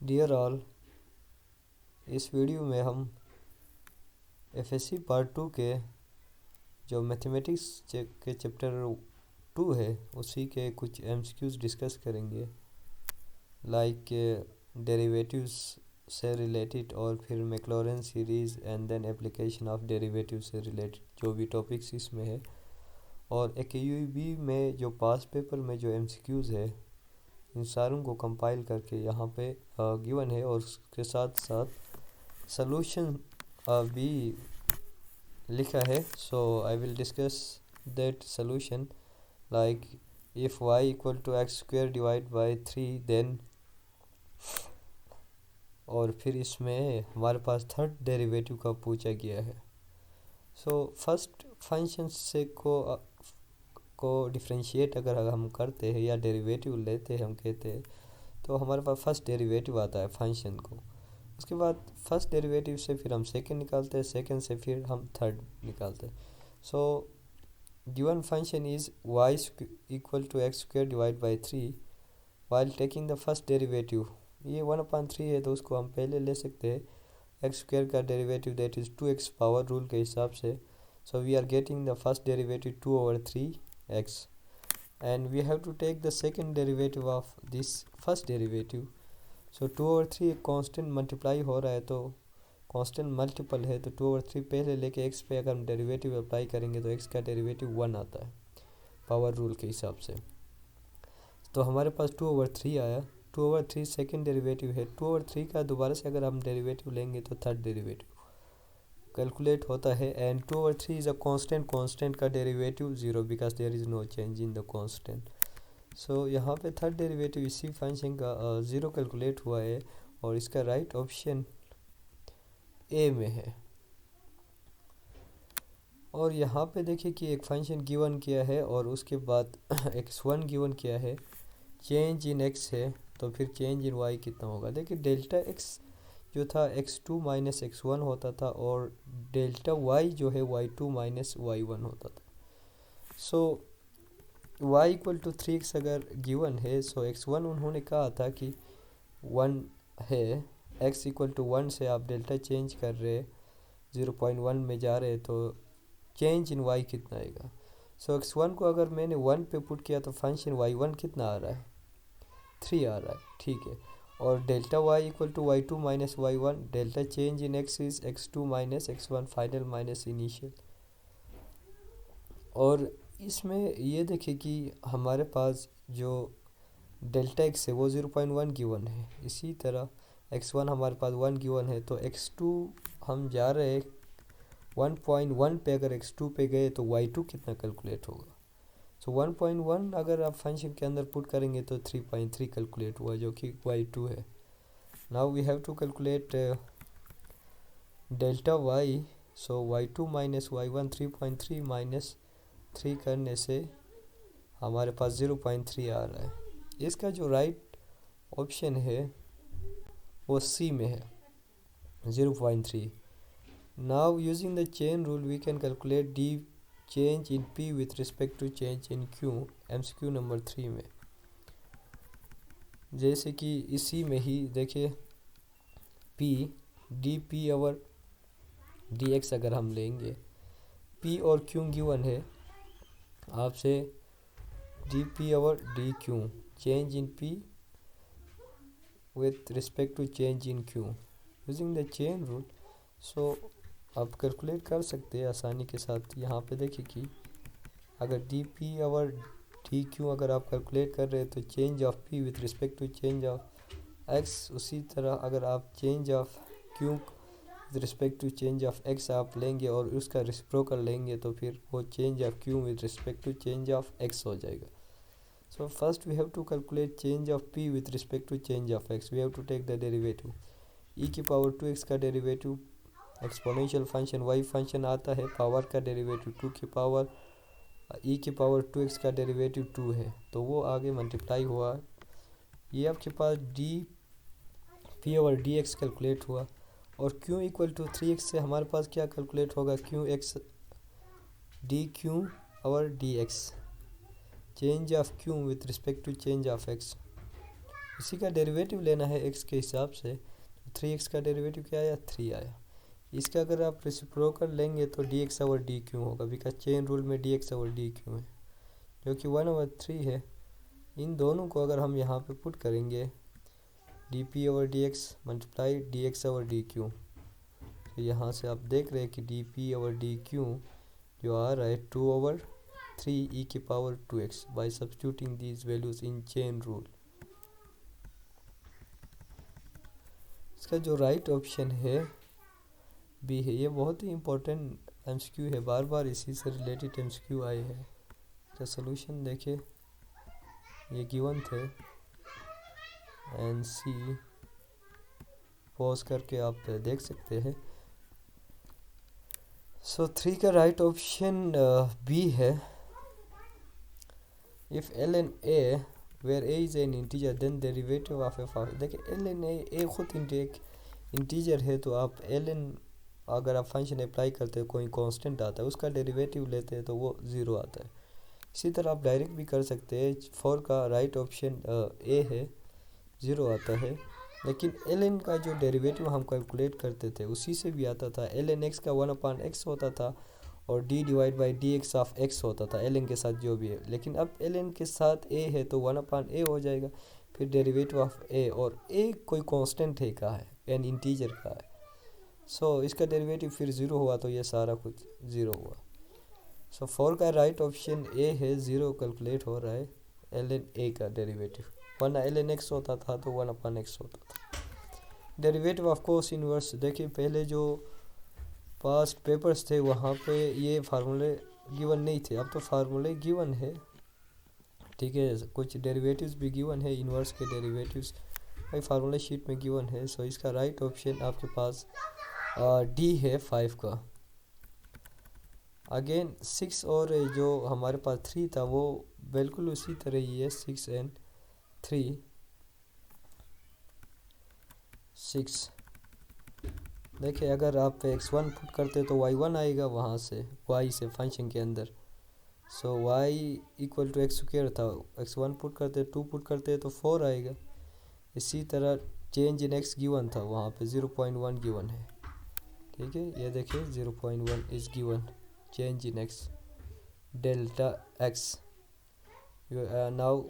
Dear all, इस video में हम एफएससी पार्ट 2 के जो मैथमेटिक्स के चैप्टर 2 है उसी के कुछ एमसीक्यूज डिस्कस करेंगे, लाइक डेरिवेटिव्स से रिलेटेड और फिर Maclaurin series and then application of derivative से रिलेटेड जो भी टॉपिक्स इसमें है। और एक यूबी में जो पास पेपर में जो एमसीक्यूज है इन सारों को कंपाइल करके यहाँ पे गिवन है और उसके साथ साथ सॉल्यूशन भी लिखा है। So I will discuss that solution, like if y equal to x square divide by 3 then, और फिर इसमें हमारे पास थर्ड डेरिवेटिव का पूछा गया है। सो फर्स्ट फंक्शन से को डिफ्रेंशिएट अगर हम करते हैं या डेरिवेटिव लेते हैं, हम कहते हैं तो हमारे पास फर्स्ट डेरिवेटिव आता है फंक्शन को। उसके बाद फर्स्ट डेरिवेटिव से फिर हम सेकंड निकालते हैं, सेकंड से फिर हम थर्ड निकालते हैं। So given function is y equal to x square divide by 3 while taking the first derivative. ये 1/3 है तो उसको हम पहले ले सकते हैं, एक्स स्क्वायर का derivative that is 2x power rule के हिसाब से। So we are getting the first derivative 2/3x and we have to take the second derivative of this first derivative. So 2/3 एक कांस्टेंट मल्टीप्लाई हो रहा है तो constant multiple है तो 2/3 पहले लेके x पे अगर हम डेरिवेटिव अप्लाई करेंगे तो x का डेरिवेटिव 1 आता है पावर रूल के हिसाब से। तो हमारे पास 2/3 आया। 2/3 सेकेंड डेरिवेटिव है। 2/3 का दोबारा से अगर हम डेरिवेटिव लेंगे तो थर्ड डेरिवेटिव कैलकुलेट होता है। एंड 2/3 इज़ अ कांस्टेंट का derivative 0 because there is no change in the constant. So यहाँ पे थर्ड डेरिवेटिव इसी फंक्शन का 0 कैलकुलेट हुआ है और इसका राइट ऑप्शन ए में है। और यहाँ पे देखिए कि एक फंक्शन गिवन किया है और उसके बाद x1 गिवन किया है, चेंज इन x है तो फिर चेंज इन y कितना होगा। देखिए डेल्टा x जो था x2 माइनस x1 होता था और डेल्टा y जो है y2 माइनस y1 होता था। सो y इक्वल टू 3x अगर गिवन है, सो x1 उन्होंने कहा था कि 1 है, x इक्वल टू 1 से आप डेल्टा चेंज कर रहे 0.1 में जा रहे तो चेंज इन y कितना आएगा। सो x1 को अगर मैंने 1 पे पुट किया तो फंक्शन y1 कितना आ रहा है, 3 आ रहा है, ठीक है। और delta y equal to y2 minus y1, delta change in x is x2 minus x1 final minus initial. और इसमें ये देखिए कि हमारे पास जो डेल्टा x है वो 0.1 गिवन है, इसी तरह x1 हमारे पास 1 गिवन है तो x2 हम जा रहे हैं 1.1 पे, अगर x2 पे गए तो y2 कितना कैलकुलेट होगा। सो 1.1 अगर आप फंक्शन के अंदर पुट करेंगे तो 3.3 कैलकुलेट हुआ जो कि y2 है। Now we have to calculate delta y। So y2 minus y1 3.3 minus 3 करने से हमारे पास 0.3 आ रहा है। इसका जो राइट ऑप्शन है वो सी में है, 0.3। Now using the chain rule we can calculate d change in p with respect to change in q, MCQ number 3 में। जैसे कि इसी में ही देखिए p dp और dx अगर हम लेंगे, p और q गिवन है आपसे, dp और dq change in p with respect to change in q using the chain rule. So आप कैलकुलेट कर सकते हैं आसानी के साथ। यहाँ पे देखिए कि अगर dp और dq अगर आप कैलकुलेट कर रहे हैं तो change of p with respect to change of x, उसी तरह अगर आप change of q with respect to change of x आप लेंगे और उसका रेसिप्रोकल लेंगे तो फिर वो change of q with respect to change of x हो जाएगा। So first we have to calculate change of p with respect to change of x। We have to take the derivative e की power 2x का derivative exponential function y function आता है, power का derivative 2 की power e की power 2x का derivative 2 है तो वो आगे मल्टीप्लाई हुआ। ये आपके पास p और dx कैलकुलेट हुआ और q इक्वल टू 3x से हमारे पास क्या कैलकुलेट होगा, qx dq और dx change of q with respect to change of x इसी का डेरिवेटिव लेना है x के हिसाब से। तो 3x का डेरिवेटिव क्या आया, 3 आया। इसका अगर आप रेसिप्रोकल लेंगे तो dx ओवर dq होगा, बिकॉज चेन रूल में dx ओवर dq है, जो कि 1/3 है। इन दोनों को अगर हम यहाँ पे पुट करेंगे, dp over dx multiply dx over dq, तो यहाँ से आप देख रहे हैं कि dp ओवर dq जो आ रहा है 2/3 e की power 2x by substituting these values in chain rule. इसका जो राइट ऑप्शन है बी है। ये बहुत ही इम्पोर्टेंट एमसीक्यू है, बार बार इसी से रिलेटेड एमसीक्यू आए हैं। इसका सोल्यूशन देखिए, ये गिवन थे एन सी, पॉज करके आप देख सकते हैं। सो 3 का राइट ऑप्शन बी है। If L N A where A is an integer then derivative of F of, देखिए एल एन ए खुद एक इंटीजर है, तो आप एल एन अगर आप फंक्शन अप्लाई करते हो, कोई कांस्टेंट आता है, उसका डेरिवेटिव लेते हैं तो वो ज़ीरो आता है। इसी तरह आप डायरेक्ट भी कर सकते हैं। 4 का राइट ऑप्शन ए है, ज़ीरो आता है। लेकिन एल एन का जो डेरिवेटिव हम कैलकुलेट करते थे उसी से भी आता था। एल एन एक्स का 1/x होता था और d divide by D x of x होता था एल एन के साथ जो भी है। लेकिन अब एल एन के साथ ए है तो 1/a हो जाएगा, फिर डेरिवेटिव ऑफ ए, और ए कोई कांस्टेंट है का है, एन इंटीजर का है। सो इसका डेरिवेटिव फिर ज़ीरो हुआ, तो ये सारा कुछ ज़ीरो हुआ। सो 4 का राइट ऑप्शन ए है, ज़ीरो कैलकुलेट हो रहा है एल एन ए का डेरिवेटिव, वरना एल एन एक्स होता था तो 1/x होता था। डेरिवेटिव ऑफ कोस इनवर्स, देखिए पहले जो पास्ट पेपर्स थे वहाँ पे ये फार्मूले गिवन नहीं थे, अब तो फार्मूले गिवन है, ठीक है। कुछ डेरिवेटिव्स भी गिवन है, इनवर्स के डेरिवेटिव्स भाई फार्मूला शीट में गिवन है। सो इसका राइट ऑप्शन आपके पास डी है 5 का। अगेन 6 और जो हमारे पास 3 था वो बिल्कुल उसी तरह ही है, 6 एंड 3 6। देखिए अगर आप x1 पुट करते तो y1 आएगा वहाँ से, y से फंक्शन के अंदर। So y equal to x square था, x1 पुट करते 2 पुट करते तो 4 आएगा। इसी तरह चेंज इन x गिवन था, वहाँ पे 0.1 गिवन है, ठीक है। ये देखिए 0.1 is given, change in x delta x। Now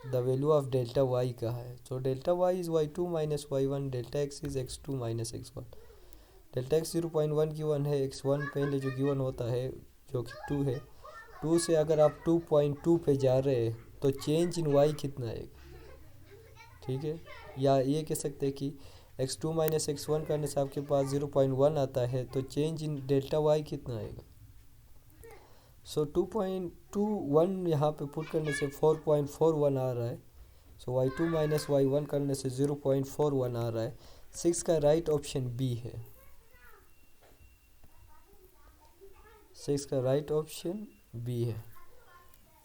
the value of delta y का है, so delta y is y2 minus y1, delta x is x2 minus x1। Delta x 0.1 given है, x1 पहले जो गिवन होता है जो कि 2 है, 2 से अगर आप 2.2 पे जा रहे हैं तो चेंज इन y कितना आएगा, ठीक है। या ये कह सकते हैं कि x2 माइनस x1 करने से आपके पास 0.1 आता है, तो चेंज इन डेल्टा y कितना आएगा। सो 2.21 यहाँ पे पुट करने से 4.41 आ रहा है। सो y2 माइनस y1 करने से 0.41 आ रहा है। 6 का राइट ऑप्शन बी है, 6 का राइट ऑप्शन बी है।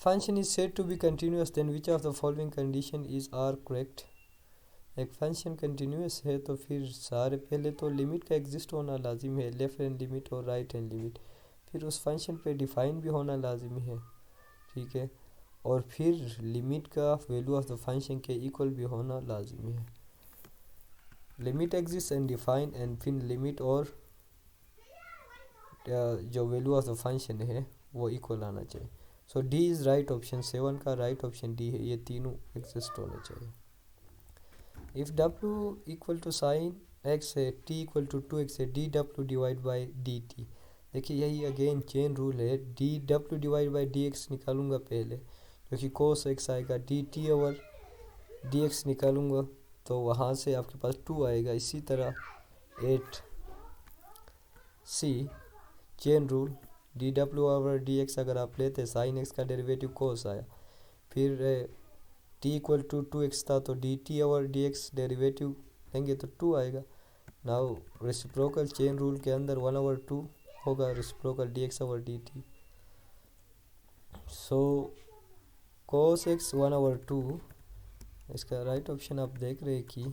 Function is said to be continuous, then which of the following condition is are correct. एक फंक्शन कंटिन्यूस है तो फिर सारे पहले तो लिमिट का एग्जिस्ट होना लाजिम है, लेफ्ट हैंड लिमिट और राइट हैंड लिमिट, फिर उस फंक्शन पे डिफाइन भी होना लाजिमी है, ठीक है। और फिर लिमिट का वैल्यू ऑफ द फंक्शन के इक्वल भी होना लाजिमी है। Limit exist and define, and फिर लिमिट और जो वैल्यू ऑफ द फंक्शन है वो इक्वल आना चाहिए। सो डी इज़ राइट ऑप्शन, 7 का राइट ऑप्शन डी है, ये तीनों एग्जिस्ट होने चाहिए। If W equal to sine X है, टी इक्वल टू 2x है, D W divide by D T. देखिए यही अगेन चेन रूल है, D W divide by D X निकालूंगा पहले, जो कि कोस एक्स आएगा, D T over D X निकालूंगा तो वहाँ से आपके पास 2 आएगा। इसी तरह 8 सी चेन रूल, डी डब्ल्यू ओवर डी एक्स अगर आप लेते साइन एक्स का डेरिवेटिव कोस आया, फिर टी इक्वल टू 2x था तो d T over D x derivative लेंगे तो 2 आएगा। नाउ रेसिप्रोकल चेन रूल के अंदर 1/2 होगा reciprocal d x over d t. So cos x 1/2, इसका राइट ऑप्शन आप देख रहे हैं कि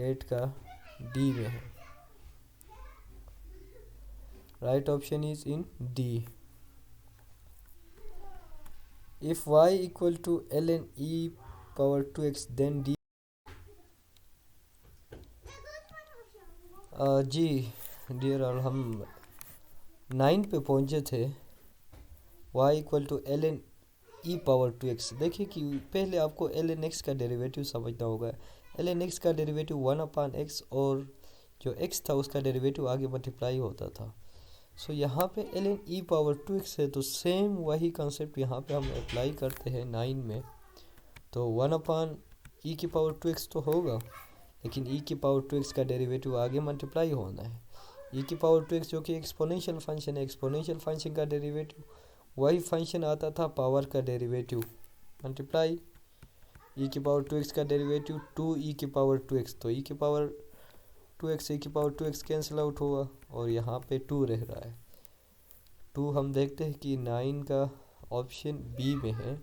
8 का डी में है, right option is in D. If y equal to ln e power 2x then d जी डियर ऑल, हम 9 पे पहुंचे थे। y equal to L N E power 2x। देखिए कि पहले आपको एल एन एक्स का डेरिवेटिव समझना होगा। एल एन एक्स का डेरिवेटिव 1/x और जो x था उसका डेरिवेटिव आगे मल्टीप्लाई होता था। सो यहाँ पे L N E power 2x है, तो सेम वही कंसेप्ट यहाँ पे हम अप्लाई करते हैं 9 में। तो 1/e की पावर 2x तो होगा, लेकिन e की पावर 2x का डेरिवेटिव आगे मल्टीप्लाई होना है। e की पावर 2x जो कि एक्सपोनेंशियल फंक्शन है, एक्सपोनेंशियल फंक्शन का डेरिवेटिव वही फंक्शन आता था पावर का डेरिवेटिव मल्टीप्लाई e की पावर 2x का डेरिवेटिव 2e की पावर 2x। तो e की पावर 2x e की पावर 2x कैंसिल आउट होगा और यहाँ पे 2 रह रहा है। 2 हम देखते हैं कि 9 का ऑप्शन बी में है,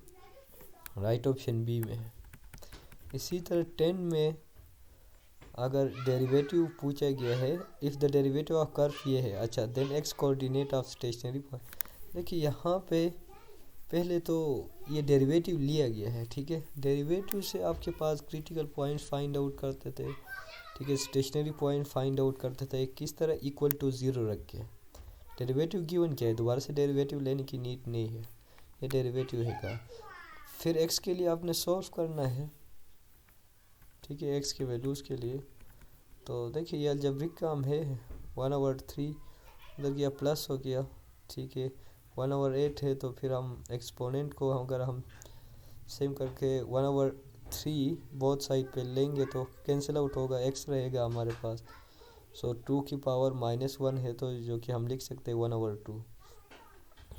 राइट ऑप्शन बी में है। इसी तरह 10 में अगर डेरिवेटिव पूछा गया है, if the derivative of curve ये है, अच्छा then X coordinate of stationary point. देखिए यहाँ पे पहले तो ये डेरिवेटिव लिया गया है, ठीक है। डेरिवेटिव से आपके पास क्रिटिकल पॉइंट फाइंड आउट करते थे, ठीक है, स्टेशनरी पॉइंट फाइंड आउट करते थे किस तरह, इक्वल टू 0 रख के। डेरिवेटिव गिवन क्या है, दोबारा से डेरिवेटिव लेने की नीड नहीं है, ये डेरिवेटिव है का। फिर एक्स के लिए आपने सॉल्व करना है, ठीक है, एक्स के वैल्यूज़ के लिए। तो देखिए ये अलजेब्रिक काम है। 1/3 उधर गया प्लस हो गया, ठीक है। 1/8 है, तो फिर हम एक्सपोनेंट को अगर हम सेम करके 1/3 बोथ साइड पे लेंगे तो कैंसिल आउट होगा, एक्स रहेगा हमारे पास। सो 2 की पावर -1 है, तो जो कि हम लिख सकते हैं 1/2,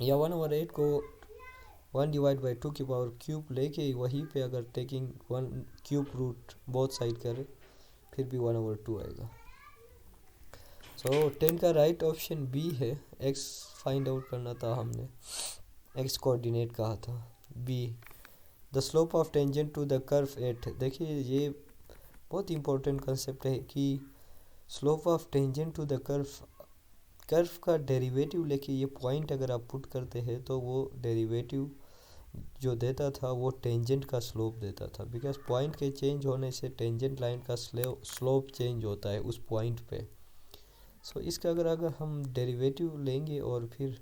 या 1/8 को 1/2 की पावर क्यूब लेके वहीं पे अगर taking 1 cube root both side करें फिर भी 1/2 आएगा। सो 10 का राइट ऑप्शन बी है। एक्स फाइंड आउट करना था हमने, एक्स कोऑर्डिनेट कहा था। B the slope of tangent to the curve at. देखिए ये बहुत इंपॉर्टेंट कंसेप्ट है कि slope of tangent to the curve का डेरिवेटिव लेके ये पॉइंट अगर आप पुट करते हैं तो वो डेरिवेटिव जो देता था वो टेंजेंट का स्लोप देता था, बिकॉज पॉइंट के चेंज होने से टेंजेंट लाइन का स्लोप चेंज होता है उस पॉइंट पे। सो इसका अगर हम डेरिवेटिव लेंगे और फिर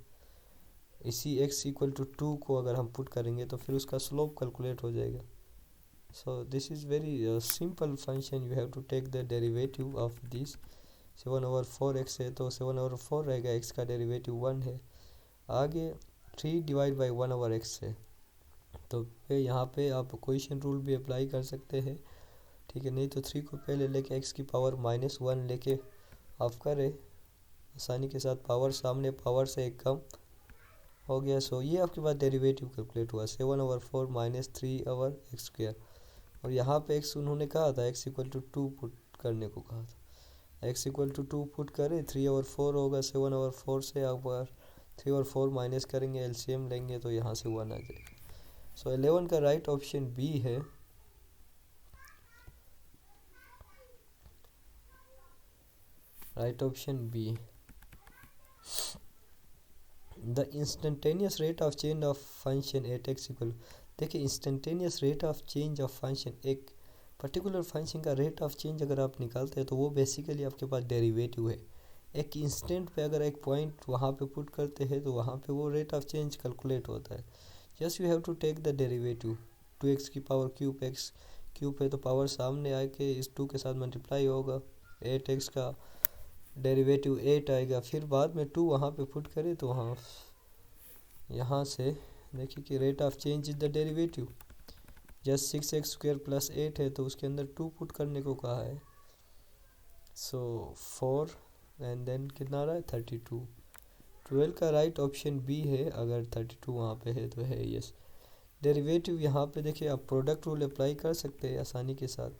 इसी x इक्वल टू 2 को अगर हम पुट करेंगे तो फिर उसका स्लोप कैलकुलेट हो जाएगा। So this is very simple function, you have to take the derivative of this. 7/4x है तो 7/4 रहेगा, x का डेरिवेटिव 1 है। आगे 3/1/x है, तो फिर यहाँ पे आप क्वेश्चन रूल भी अप्लाई कर सकते हैं, ठीक है। नहीं तो 3 को पहले लेके x की पावर -1 लेके आप करें आसानी के साथ, पावर सामने पावर से एक कम हो गया। सो ये आपके पास डेरिवेटिव कैलकुलेट हुआ 7/4 -3/x²। और यहाँ पे x उन्होंने कहा था x इक्वल टू 2 पुट करने को कहा था, x इक्वल टू 2 पुट करें 3/4 होगा। 7/4 से आप 3/4 माइनस करेंगे, एलसीएम लेंगे तो यहाँ से 1 आ जाएगा। सो 11 का राइट ऑप्शन बी है। Right option B the instantaneous rate of change of function at x equal. देखिए instantaneous rate of change of function, एक पर्टिकुलर फंक्शन का रेट ऑफ चेंज अगर आप निकालते हैं तो वो बेसिकली आपके पास डेरिवेटिव है। एक इंस्टेंट पे अगर एक पॉइंट वहाँ पे पुट करते हैं तो वहाँ पे वो रेट ऑफ चेंज कैलकुलेट होता है। Just you have to take the derivative 2x की पावर क्यूब, x क्यूब है तो पावर सामने आके इस 2 के साथ मल्टीप्लाई होगा, 8x का डेरिवेटिव 8 आएगा। फिर बाद में 2 वहाँ पे पुट करें तो वहाँ यहाँ से देखिए कि rate of change is the derivative, just 6x² + 8 है तो उसके अंदर 2 पुट करने को कहा है। सो 4 एंड देन कितना आ रहा है 32। 12 का राइट ऑप्शन बी है, अगर 32 वहाँ पे है तो है यस। डेरिवेटिव यहाँ पे देखिए आप प्रोडक्ट रूल अप्लाई कर सकते हैं आसानी के साथ।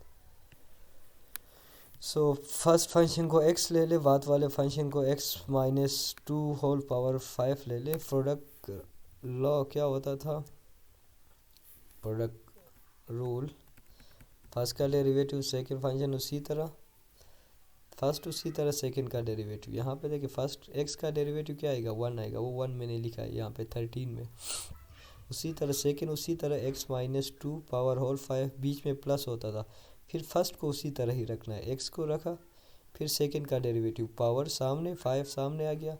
सो फर्स्ट फंक्शन को x ले ले, बाद वाले फंक्शन को x - 2 होल पावर 5 ले ले। प्रोडक्ट लॉ क्या होता था, प्रोडक्ट रूल, फर्स्ट का डेरिवेटिव सेकंड फंक्शन उसी तरह, फर्स्ट उसी तरह सेकंड का डेरिवेटिव। यहाँ पे देखिए फर्स्ट x का डेरिवेटिव क्या आएगा 1 आएगा, वो 1 मैंने लिखा है यहाँ पे 13 में। उसी तरह सेकंड उसी तरह x - 2 पावर होल 5, बीच में प्लस होता था। फिर फर्स्ट को उसी तरह ही रखना है, x को रखा फिर सेकंड का डेरिवेटिव, पावर सामने 5 सामने आ गया,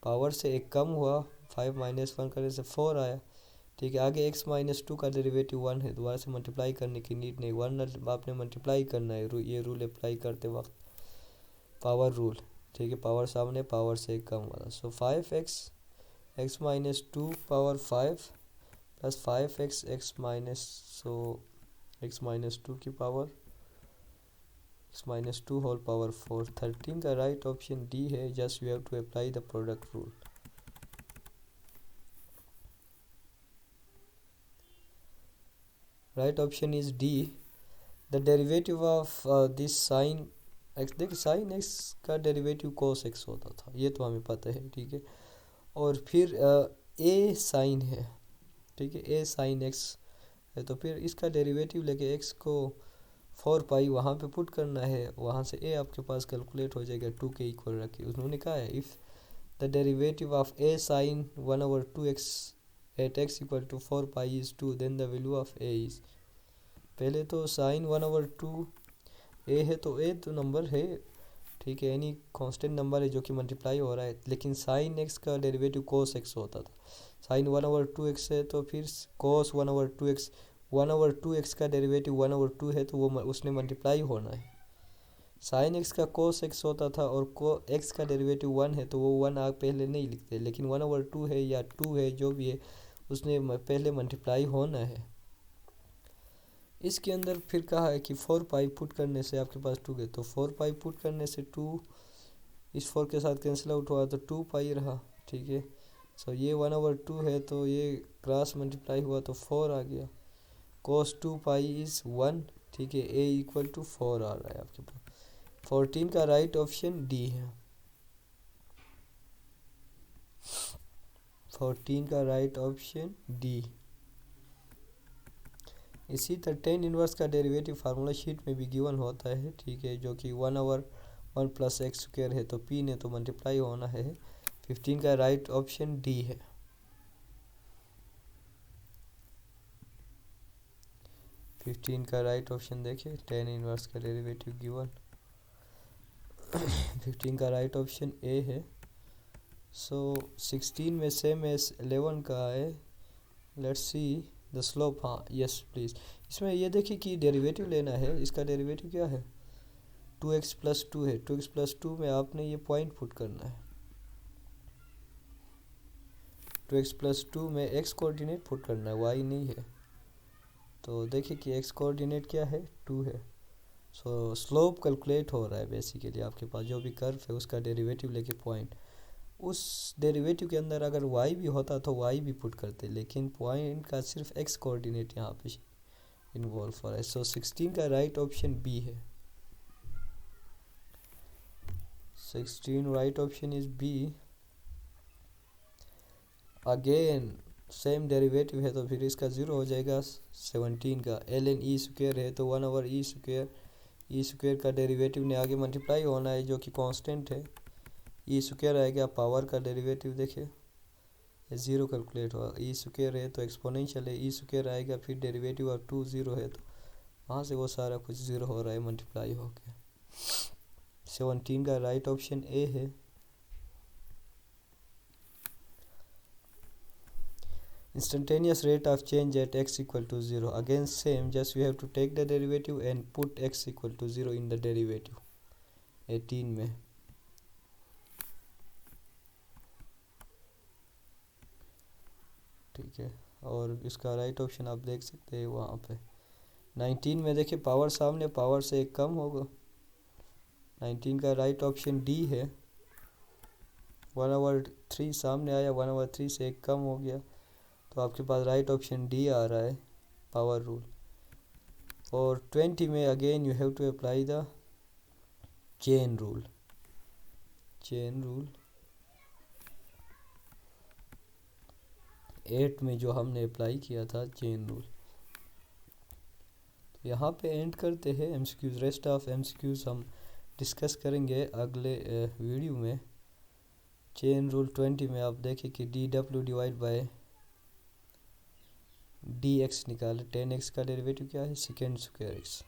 पावर से एक कम हुआ, 5 माइनस 1 करने से 4 आया। ठीक है, आगे x माइनस 2 का डेरिवेटिव 1 है, दोबारा से मल्टीप्लाई करने की नीड नहीं, 1 आपने मल्टीप्लाई करना है, ये रूल अप्लाई करते वक्त, पावर रूल। ठीक है, पावर सामने, पावर से एक कम वाला। So 5x x minus 2 power 5 plus 5x x minus, so x minus 2 की power x minus 2 whole power 4। 13 का राइट ऑप्शन डी है, just you have to apply the product rule. Right option is D. The derivative of this sine x, देखिए sine x का derivative cos x होता था, ये तो हमें पता है। ठीक है, और फिर ए साइन है, ठीक है, ए साइन एक्स है, तो फिर इसका डेरिवेटिव लेके एक्स को 4 पाई वहाँ पे पुट करना है, वहाँ से ए आपके पास कैलकुलेट हो जाएगा 2 के इक्वल रखिए। उन्होंने कहा है if the derivative of A sine 1/2x at x equal to 4 pi is 2 then the value of A is. पहले तो साइन 1/2 ए है, तो ए तो नंबर है, ठीक है, यानी कांस्टेंट नंबर है जो कि मल्टीप्लाई हो रहा है, लेकिन साइन एक्स का डेरिवेटिव कोस एक्स होता था। साइन 1/2x है, तो फिर कोस 1/2x, 1/2x का डेरिवेटिव 1/2 है, तो वो उसने मल्टीप्लाई होना है। साइन एक्स का कोस एक्स होता था, और को एक्स का डेरिवेटिव 1 है, तो वो 1 आप पहले नहीं लिखते, लेकिन 1/2 है या 2 है, जो भी है उसने पहले मल्टीप्लाई होना है। इसके अंदर फिर कहा है कि 4 पाई पुट करने से आपके पास 2 गए, तो 4 पाई पुट करने से 2 इस 4 के साथ कैंसिल आउट हुआ, तो 2 पाई रहा। ठीक है, सो ये 1/2 है, तो ये क्रॉस मल्टीप्लाई हुआ तो 4 आ गया, cos 2 पाई इज़ 1। ठीक है, a इक्वल टू 4 आ रहा है आपके पास। 14 का राइट ऑप्शन डी है। 14 का राइट ऑप्शन डी। इसी तरह टेन इनवर्स का डेरिवेटिव फार्मूला शीट में भी गिवन होता है। ठीक है, जो कि 1/1 प्लस एक्स स्क्वायर है, तो p ने तो मल्टीप्लाई होना है। 15 का राइट ऑप्शन डी है। 15 का राइट ऑप्शन देखिए, टेन इनवर्स का डेरिवेटिव गिवन। 15 का राइट ऑप्शन ए है। सो 16 में सेम एस 11 का है। लेट्स सी द स्लोप, हाँ यस प्लीज़। इसमें ये देखिए कि डेरिवेटिव लेना है, इसका डेरिवेटिव क्या है, 2x प्लस 2 है, 2x प्लस 2 में आपने ये पॉइंट पुट करना है। 2x प्लस 2 में x कोऑर्डिनेट पुट करना है, y नहीं है। तो देखिए कि x कोऑर्डिनेट क्या है, 2 है। सो स्लोप कैलकुलेट हो रहा है बेसिकली, आपके पास जो भी कर्व है उसका डेरिवेटिव लेके पॉइंट, उस डेरिवेटिव के अंदर अगर y भी होता तो y भी पुट करते, लेकिन पॉइंट का सिर्फ x कोऑर्डिनेट यहाँ पे इन्वॉल्व हो रहा है। सो 16 का राइट ऑप्शन बी है। 16 right option is B. Again same derivative है, तो फिर इसका 0 हो जाएगा। 17 का ln e स्क्वायर है, तो 1/e स्क्वायर, e स्क्वायर का डेरिवेटिव ने आगे मल्टीप्लाई होना है, जो कि कांस्टेंट है। ई स्क्वायर आएगा, पावर का डेरिवेटिव देखिए 0 कैलकुलेट हुआ, ई स्क्वायर है तो एक्सपोनेंशियल है, ई स्क्वायर आएगा, फिर डेरिवेटिव ऑफ 2 0 है, तो वहाँ से वो सारा कुछ 0 हो रहा है मल्टीप्लाई हो गया। 17 का राइट ऑप्शन ए है। Instantaneous rate of change at x equal to 0, again same, just we have to take the derivative and put x equal to 0 in the derivative. 18 में ठीक है, और इसका राइट ऑप्शन आप देख सकते हैं वहाँ पे। 19 में देखिए पावर सामने, पावर से एक कम होगा। 19 का राइट ऑप्शन डी है। 1/3 सामने आया, 1/3 से एक कम हो गया, तो आपके पास राइट ऑप्शन डी आ रहा है, पावर रूल। और 20 में again you have to apply the chain rule. Chain rule 8 में जो हमने अप्लाई किया था चेन रूल। तो यहाँ पे एंड करते हैं एमसीक्यूज। रेस्ट ऑफ एमसीक्यूज हम डिस्कस करेंगे अगले वीडियो में। चेन रूल 20 में आप देखें कि dw डिवाइड बाय dx निकाले, 10x का डेरिवेटिव क्या है, सेकेंड स्क्वायर x।